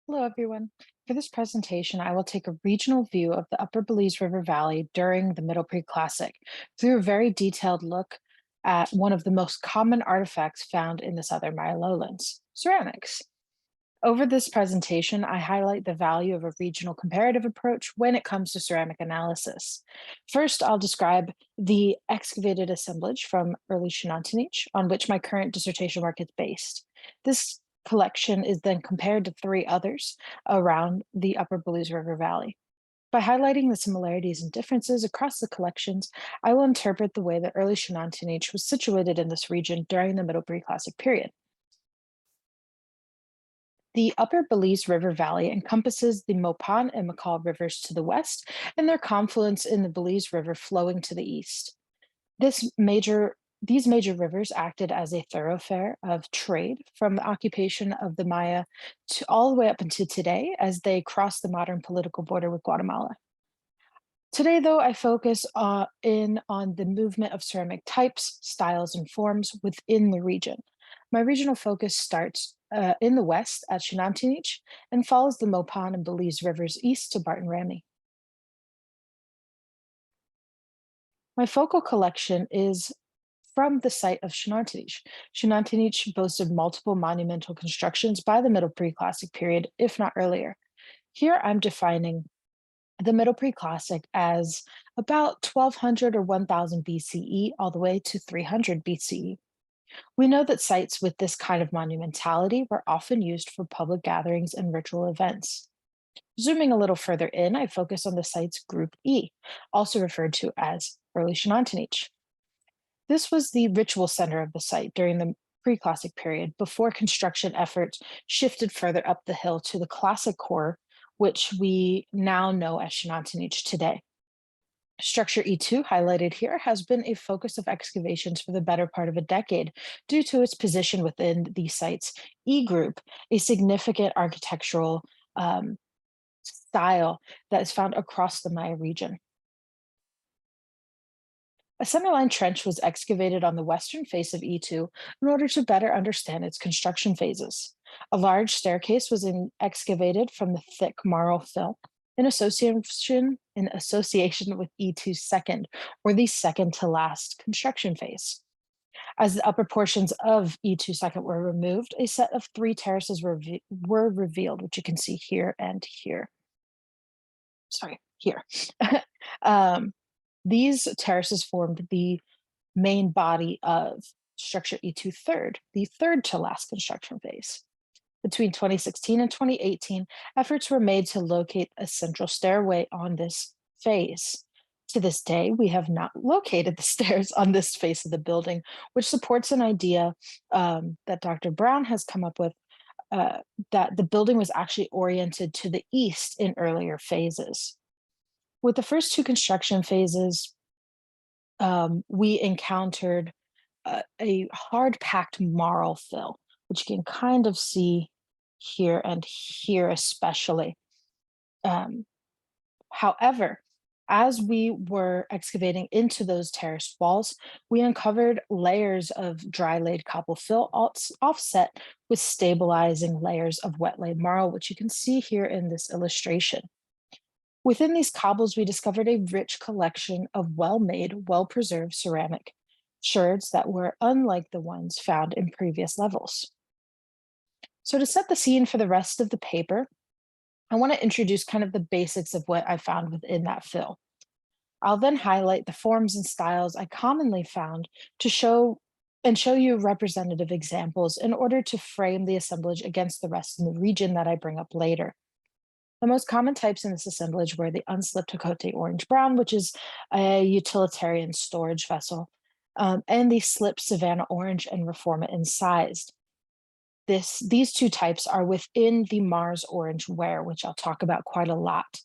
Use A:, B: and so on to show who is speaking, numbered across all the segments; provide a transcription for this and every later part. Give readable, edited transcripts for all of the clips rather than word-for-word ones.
A: Hello, everyone. For this presentation, I will take a regional view of the Upper Belize River Valley during the Middle Preclassic through a very detailed look at one of the most common artifacts found in the southern Maya lowlands, ceramics. Over this presentation, I highlight the value of a regional comparative approach when it comes to ceramic analysis. First, I'll describe the excavated assemblage from Early Xunantunich, on which my current dissertation work is based. This collection is then compared to three others around the Upper Belize River Valley. By highlighting the similarities and differences across the collections, I will interpret the way that Early Xunantunich was situated in this region during the Middle Preclassic period. The Upper Belize River Valley encompasses the Mopan and Cahal rivers to the west and their confluence in the Belize River flowing to the east. These major rivers acted as a thoroughfare of trade from the occupation of the Maya to all the way up into today as they crossed the modern political border with Guatemala. Today, though, I focus in on the movement of ceramic types, styles, and forms within the region. My regional focus starts in the west at Xunantunich and follows the Mopan and Belize rivers east to Barton Ramie. My focal collection is from the site of Xunantunich. Xunantunich boasted multiple monumental constructions by the Middle Preclassic period, if not earlier. Here I'm defining the Middle Preclassic as about 1200 or 1000 BCE all the way to 300 BCE. We know that sites with this kind of monumentality were often used for public gatherings and ritual events. Zooming a little further in, I focus on the site's Group E, also referred to as Early Xunantunich. This was the ritual center of the site during the Preclassic period before construction efforts shifted further up the hill to the classic core, which we now know as Xunantunich today. Structure E2, highlighted here, has been a focus of excavations for the better part of a decade due to its position within the site's E group, a significant architectural style that is found across the Maya region. A centerline trench was excavated on the western face of E2 in order to better understand its construction phases. A large staircase was excavated from the thick marl fill in association with E2's second, or the second to last construction phase. As the upper portions of E2 second were removed, a set of three terraces were revealed, which you can see here and here. Sorry, here. um, these terraces formed the main body of structure E2 third, the third to last construction phase. Between 2016 and 2018, efforts were made to locate a central stairway on this phase. To this day, we have not located the stairs on this face of the building, which supports an idea that Dr. Brown has come up with, that the building was actually oriented to the east in earlier phases. With the first two construction phases, we encountered a hard packed marl fill, which you can kind of see here and here especially. Um, However, as we were excavating into those terraced walls, we uncovered layers of dry laid cobble fill offset with stabilizing layers of wet laid marl, which you can see here in this illustration. Within these cobbles, we discovered a rich collection of well-made, well-preserved ceramic sherds that were unlike the ones found in previous levels. So to set the scene for the rest of the paper, I want to introduce kind of the basics of what I found within that fill. I'll then highlight the forms and styles I commonly found to show you representative examples in order to frame the assemblage against the rest of the region that I bring up later. The most common types in this assemblage were the unslipped Hakote orange brown, which is a utilitarian storage vessel, and the slipped Savannah orange and Reforma incised. These two types are within the Mars orange ware, which I'll talk about quite a lot.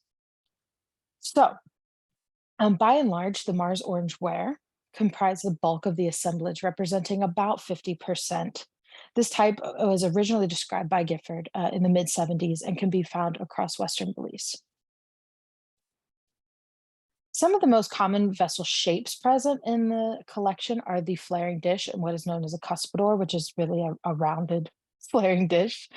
A: So, by and large, the Mars orange ware comprised the bulk of the assemblage, representing about 50%. This type was originally described by Gifford in the mid-70s and can be found across Western Belize. Some of the most common vessel shapes present in the collection are the flaring dish and what is known as a cuspidor, which is really a rounded flaring dish.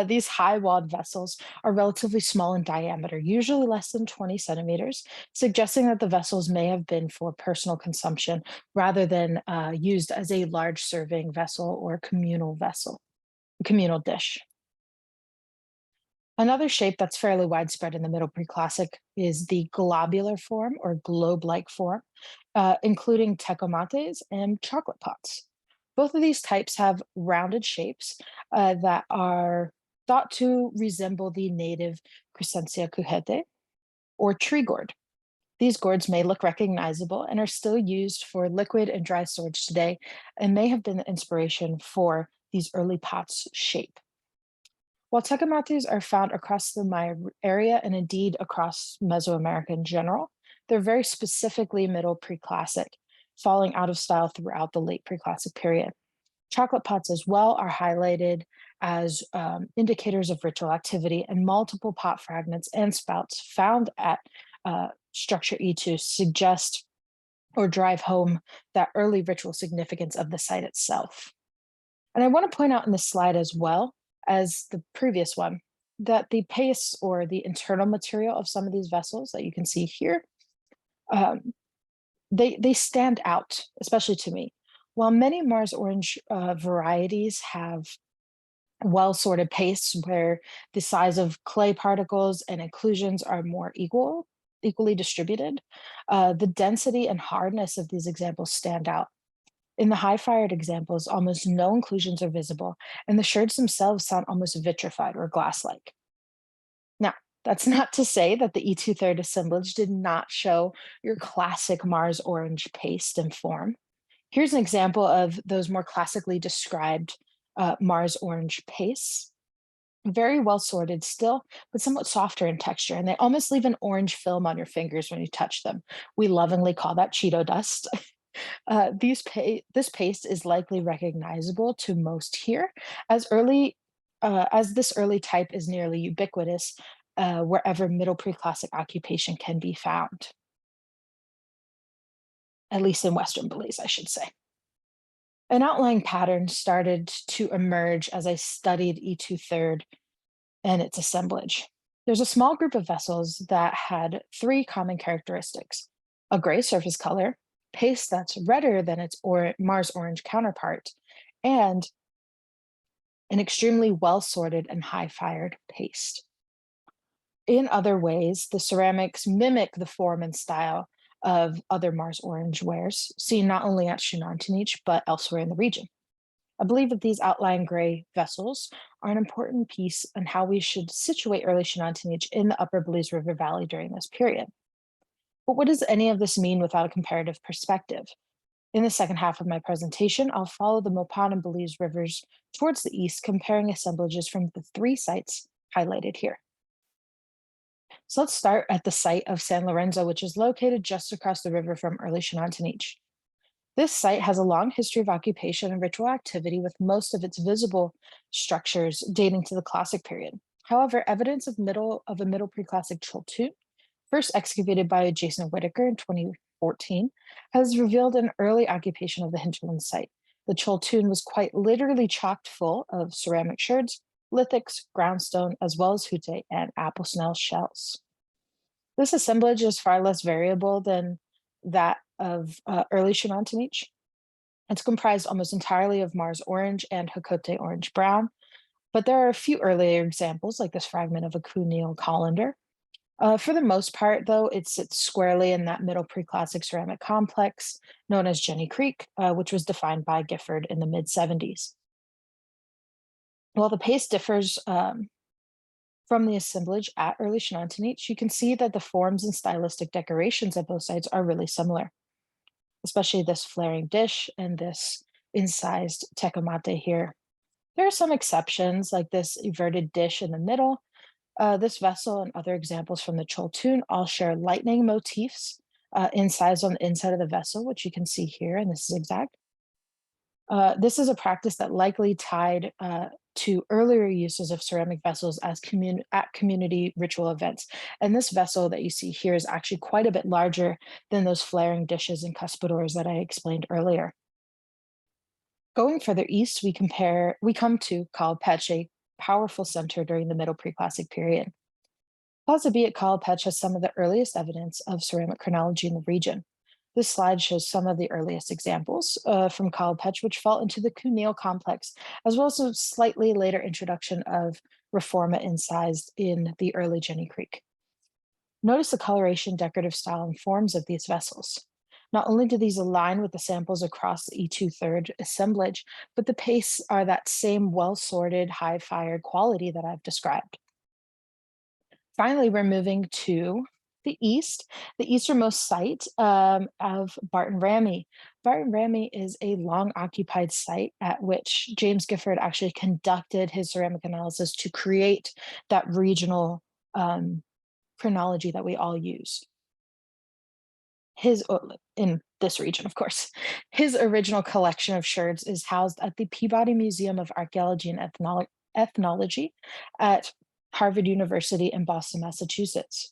A: These high-walled vessels are relatively small in diameter, usually less than 20 centimeters, suggesting that the vessels may have been for personal consumption rather than used as a large serving vessel or communal dish. Another shape that's fairly widespread in the Middle Preclassic is the globular form or globe-like form, including tecomates and chocolate pots. Both of these types have rounded shapes that are thought to resemble the native Crescentia cujete or tree gourd. These gourds may look recognizable and are still used for liquid and dry storage today and may have been the inspiration for these early pots' shape. While tecomates are found across the Maya area and indeed across Mesoamerica in general, they're very specifically Middle Preclassic, falling out of style throughout the late Preclassic period. Chocolate pots as well are highlighted as indicators of ritual activity, and multiple pot fragments and spouts found at structure E2 suggest or drive home that early ritual significance of the site itself. And I want to point out in this slide as well as the previous one that the paste or the internal material of some of these vessels that you can see here, um, they stand out, especially to me. While many Mars orange varieties have well-sorted pastes where the size of clay particles and inclusions are more equally distributed, the density and hardness of these examples stand out. In the high-fired examples, almost no inclusions are visible, and the sherds themselves sound almost vitrified or glass-like. Now, that's not to say that the E2 assemblage did not show your classic Mars orange paste and form. Here's an example of those more classically described Mars orange pastes. Very well sorted still, but somewhat softer in texture, and they almost leave an orange film on your fingers when you touch them. We lovingly call that Cheeto dust. This paste is likely recognizable to most here, as as this early type is nearly ubiquitous wherever Middle Preclassic occupation can be found, at least in Western Belize, I should say. An outlying pattern started to emerge as I studied E2 third and its assemblage. There's a small group of vessels that had three common characteristics: a gray surface color, paste that's redder than its Mars orange counterpart, and an extremely well sorted and high fired paste. In other ways, the ceramics mimic the form and style of other Mars orange wares, seen not only at Xunantunich, but elsewhere in the region. I believe that these outlying gray vessels are an important piece in how we should situate early Xunantunich in the upper Belize River Valley during this period. But what does any of this mean without a comparative perspective? In the second half of my presentation, I'll follow the Mopan and Belize rivers towards the east, comparing assemblages from the three sites highlighted here. So let's start at the site of San Lorenzo, which is located just across the river from early Xunantunich. This site has a long history of occupation and ritual activity, with most of its visible structures dating to the Classic period. However, evidence of a Middle Preclassic Choltun, first excavated by Jason Whitaker in 2014, has revealed an early occupation of the hinterland site. The Choltun was quite literally chocked full of ceramic sherds, lithics, groundstone, as well as hute and apple snail shells. This assemblage is far less variable than that of early Xunantunich. It's comprised almost entirely of Mars orange and Hakote orange brown, but there are a few earlier examples, like this fragment of a Cuneial colander. For the most part, though, it sits squarely in that Middle Preclassic ceramic complex known as Jenny Creek, which was defined by Gifford in the mid-70s. While the paste differs from the assemblage at early Xunantunich, you can see that the forms and stylistic decorations at both sites are really similar, especially this flaring dish and this incised tecomate here. There are some exceptions, like this everted dish in the middle. This vessel and other examples from the Choltun all share lightning motifs incised on the inside of the vessel, which you can see here in this zigzag. This is a practice that likely tied to earlier uses of ceramic vessels as at community ritual events. And this vessel that you see here is actually quite a bit larger than those flaring dishes and cuspidors that I explained earlier. Going further east, we come to Cahal Pech, a powerful center during the Middle Preclassic period. Plaza B at Cahal Pech has some of the earliest evidence of ceramic chronology in the region. This slide shows some of the earliest examples from Cahal Pech, which fell into the Cuneo complex, as well as a slightly later introduction of Reforma incised in the early Jenny Creek. Notice the coloration, decorative style, and forms of these vessels. Not only do these align with the samples across the E2 assemblage, but the pastes are that same well-sorted, high-fired quality that I've described. Finally, we're moving to the east, the easternmost site of Barton Ramie. Barton Ramie is a long occupied site at which James Gifford actually conducted his ceramic analysis to create that regional chronology that we all use. In this region, of course. His original collection of sherds is housed at the Peabody Museum of Archaeology and Ethnology at Harvard University in Boston, Massachusetts.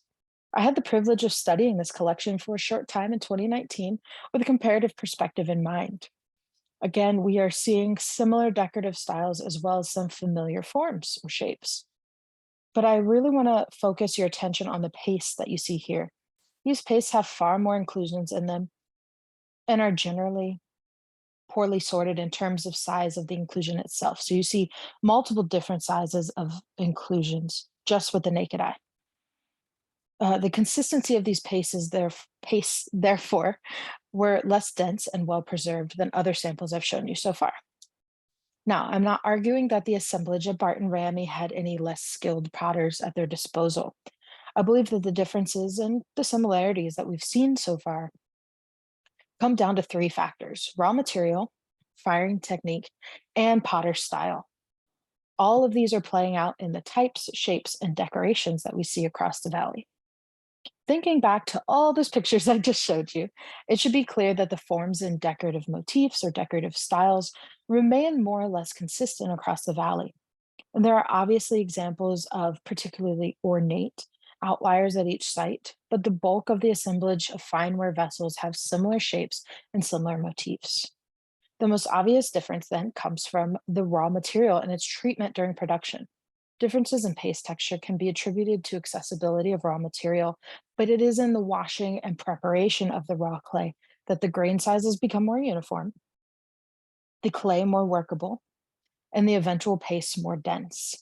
A: I had the privilege of studying this collection for a short time in 2019 with a comparative perspective in mind. Again, we are seeing similar decorative styles as well as some familiar forms or shapes. But I really want to focus your attention on the paste that you see here. These pastes have far more inclusions in them and are generally poorly sorted in terms of size of the inclusion itself. So you see multiple different sizes of inclusions just with the naked eye. The consistency of these pastes, therefore, were less dense and well preserved than other samples I've shown you so far. Now, I'm not arguing that the assemblage of Barton Ramie had any less skilled potters at their disposal. I believe that the differences and the similarities that we've seen so far come down to three factors: raw material, firing technique, and potter style. All of these are playing out in the types, shapes, and decorations that we see across the valley. Thinking back to all those pictures I just showed you, it should be clear that the forms and decorative motifs or decorative styles remain more or less consistent across the valley. And there are obviously examples of particularly ornate outliers at each site, but the bulk of the assemblage of fineware vessels have similar shapes and similar motifs. The most obvious difference then comes from the raw material and its treatment during production. Differences in paste texture can be attributed to accessibility of raw material, but it is in the washing and preparation of the raw clay that the grain sizes become more uniform, the clay more workable, and the eventual paste more dense.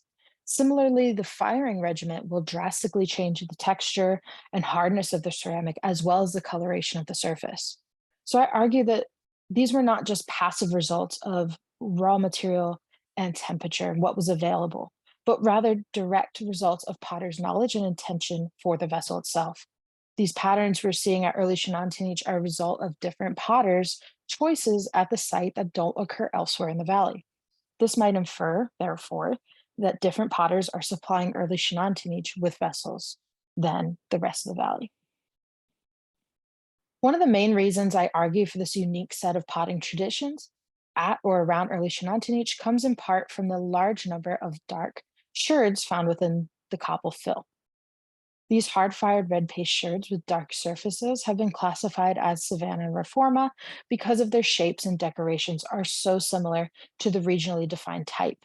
A: Similarly, the firing regimen will drastically change the texture and hardness of the ceramic, as well as the coloration of the surface. So I argue that these were not just passive results of raw material and temperature and what was available, but rather direct results of potter's knowledge and intention for the vessel itself. These patterns we're seeing at Early Xunantunich are a result of different potters' choices at the site that don't occur elsewhere in the valley. This might infer, therefore, that different potters are supplying Early Xunantunich with vessels than the rest of the valley. One of the main reasons I argue for this unique set of potting traditions at or around Early Xunantunich comes in part from the large number of dark sherds found within the cobble fill. These hard-fired red paste sherds with dark surfaces have been classified as Savannah and Reforma because of their shapes and decorations are so similar to the regionally defined type.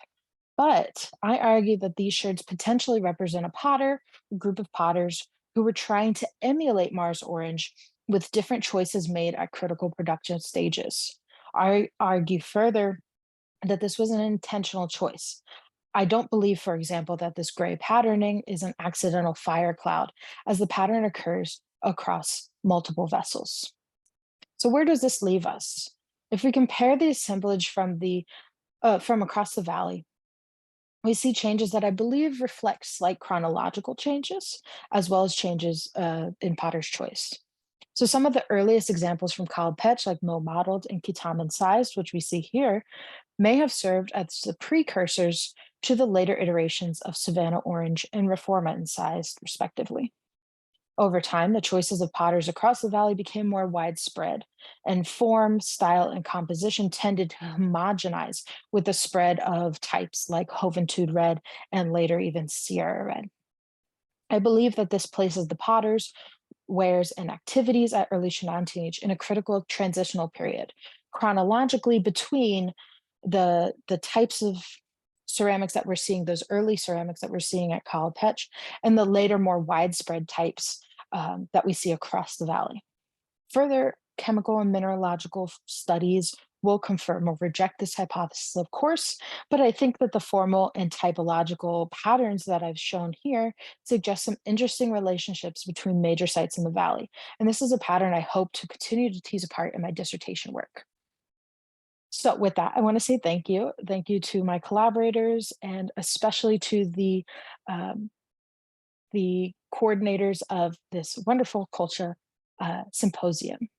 A: But I argue that these sherds potentially represent a potter, a group of potters who were trying to emulate Mars orange with different choices made at critical production stages. I argue further that this was an intentional choice. I don't believe, for example, that this gray patterning is an accidental fire cloud, as the pattern occurs across multiple vessels. So where does this leave us? If we compare the assemblage from across the valley, we see changes that I believe reflect slight chronological changes, as well as changes in potter's choice. So some of the earliest examples from Cahal Pech, like Mo modeled and Kitam incised, which we see here, may have served as the precursors to the later iterations of Savannah Orange and Reforma incised, respectively. Over time, the choices of potters across the valley became more widespread, and form, style, and composition tended to homogenize with the spread of types like Juventud Red and later even Sierra Red. I believe that this places the potters, wares, and activities at Early Xunantunich in a critical transitional period, chronologically between the types of ceramics that we're seeing, those early ceramics that we're seeing at Cahal Pech, and the later more widespread types that we see across the valley. Further chemical and mineralogical studies will confirm or reject this hypothesis, of course, but I think that the formal and typological patterns that I've shown here suggest some interesting relationships between major sites in the valley. And this is a pattern I hope to continue to tease apart in my dissertation work. So with that, I want to say thank you. Thank you to my collaborators and especially to um, the coordinators of this wonderful culture symposium.